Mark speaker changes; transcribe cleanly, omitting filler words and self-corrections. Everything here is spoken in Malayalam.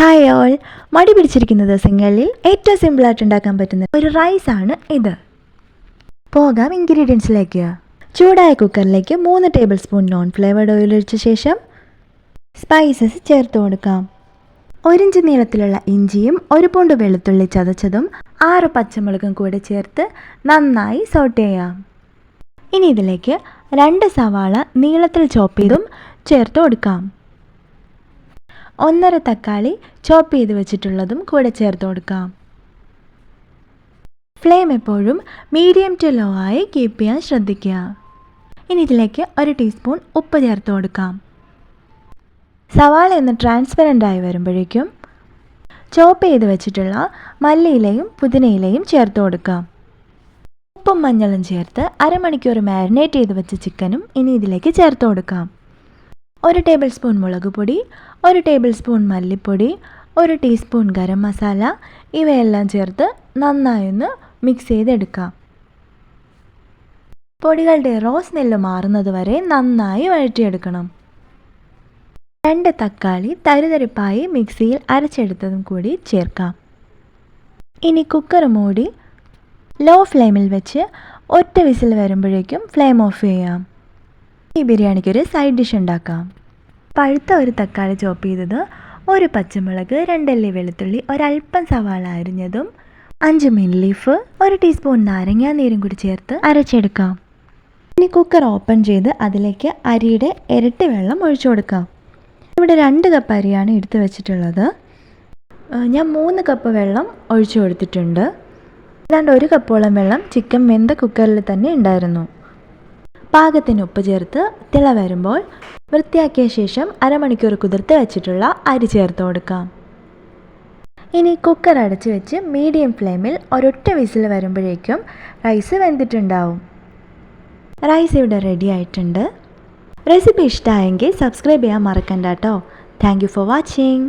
Speaker 1: ഹായ് ഓൾ, മടി പിടിച്ചിരിക്കുന്ന ദിവസങ്ങളിൽ ഏറ്റവും സിമ്പിളായിട്ട് ഉണ്ടാക്കാൻ പറ്റുന്ന ഒരു റൈസാണ് ഇത്. പോകാം ഇൻഗ്രീഡിയൻസിലേക്ക്. ചൂടായ കുക്കറിലേക്ക് 3 table spoon non flavoured oil ഒഴിച്ച ശേഷം സ്പൈസസ് ചേർത്ത് കൊടുക്കാം. 1 ഇഞ്ച് നീളത്തിലുള്ള ഇഞ്ചിയും 1 പൗണ്ട് വെളുത്തുള്ളി ചതച്ചതും 6 പച്ചമുളകും കൂടെ ചേർത്ത് നന്നായി സോട്ട് ചെയ്യാം. ഇനി ഇതിലേക്ക് 2 സവാള നീളത്തിൽ ചോപ്പ് ചെയ്തും ചേർത്ത് കൊടുക്കാം. 1.5 തക്കാളി ചോപ്പ് ചെയ്ത് വെച്ചിട്ടുള്ളതും കൂടെ ചേർത്ത് കൊടുക്കാം. ഫ്ലെയിം എപ്പോഴും മീഡിയം ടു ലോ ആയി കീപ്പ് ചെയ്യാൻ ശ്രദ്ധിക്കുക. ഇനി ഇതിലേക്ക് 1 ടീസ്പൂൺ ഉപ്പ് ചേർത്ത് കൊടുക്കാം. സവാള ഒന്ന് ട്രാൻസ്പെറൻ്റ് ആയി വരുമ്പോഴേക്കും ചോപ്പ് ചെയ്ത് വെച്ചിട്ടുള്ള മല്ലിയിലയും പുതിനയിലയും ചേർത്ത് കൊടുക്കാം. ഉപ്പും മഞ്ഞളും ചേർത്ത് അരമണിക്കൂർ മാരിനേറ്റ് ചെയ്ത് വെച്ച ചിക്കനും ഇനി ഇതിലേക്ക് ചേർത്ത് കൊടുക്കാം. 1 ടേബിൾ സ്പൂൺ മുളക് പൊടി, 1 ടേബിൾ സ്പൂൺ മല്ലിപ്പൊടി, 1 ടീസ്പൂൺ ഗരം മസാല ഇവയെല്ലാം ചേർത്ത് നന്നായി ഒന്ന് മിക്സ് ചെയ്തെടുക്കാം. പൊടികളുടെ റോ സ്മെല്ല് മാറുന്നത് വരെ നന്നായി വഴറ്റിയെടുക്കണം. 2 തക്കാളി തരിതരിപ്പായി മിക്സിയിൽ അരച്ചെടുത്തതും കൂടി ചേർക്കാം. ഇനി കുക്കർ മൂടി ലോ ഫ്ലെയിമിൽ വെച്ച് 1 വിസിൽ വരുമ്പോഴേക്കും ഫ്ലെയിം ഓഫ് ചെയ്യാം. ഈ ബിരിയാണിക്കൊരു സൈഡ് ഡിഷ് ഉണ്ടാക്കാം. പഴുത്ത 1 തക്കാളി ചോപ്പ് ചെയ്തത്, 1 പച്ചമുളക്, 2 അല്ലി വെളുത്തുള്ളി, ഒരൽപ്പം സവാള അരിഞ്ഞതും, 5 മിൻറ്റ് ലീഫ്, 1 ടീസ്പൂൺ നാരങ്ങാ നീരും കൂടി ചേർത്ത് അരച്ചെടുക്കാം. ഇനി കുക്കർ ഓപ്പൺ ചെയ്ത് അതിലേക്ക് അരിയുടെ ഇരട്ടി വെള്ളം ഒഴിച്ചു കൊടുക്കാം. ഇവിടെ 2 കപ്പ് അരിയാണ് എടുത്ത് വെച്ചിട്ടുള്ളത്. ഞാൻ 3 കപ്പ് വെള്ളം ഒഴിച്ചു കൊടുത്തിട്ടുണ്ട്. ഏതാണ്ട് 1 കപ്പോളം വെള്ളം ചിക്കൻ വെന്ത കുക്കറിൽ തന്നെ ഉണ്ടായിരുന്നു. പാകത്തിന് ഉപ്പ് ചേർത്ത് തിള വരുമ്പോൾ വൃത്തിയാക്കിയ ശേഷം അരമണിക്കൂർ കുതിർത്ത് വെച്ചിട്ടുള്ള അരി ചേർത്ത് കൊടുക്കാം. ഇനി കുക്കർ അടച്ച് വെച്ച് മീഡിയം ഫ്ലെയിമിൽ ഒരൊറ്റ വിസിൽ വരുമ്പോഴേക്കും റൈസ് വെന്തിട്ടുണ്ടാവും. റൈസ് ഇവിടെ റെഡി ആയിട്ടുണ്ട്. റെസിപ്പി ഇഷ്ടമായെങ്കിൽ സബ്സ്ക്രൈബ് ചെയ്യാൻ മറക്കണ്ട കേട്ടോ. Thank you for watching.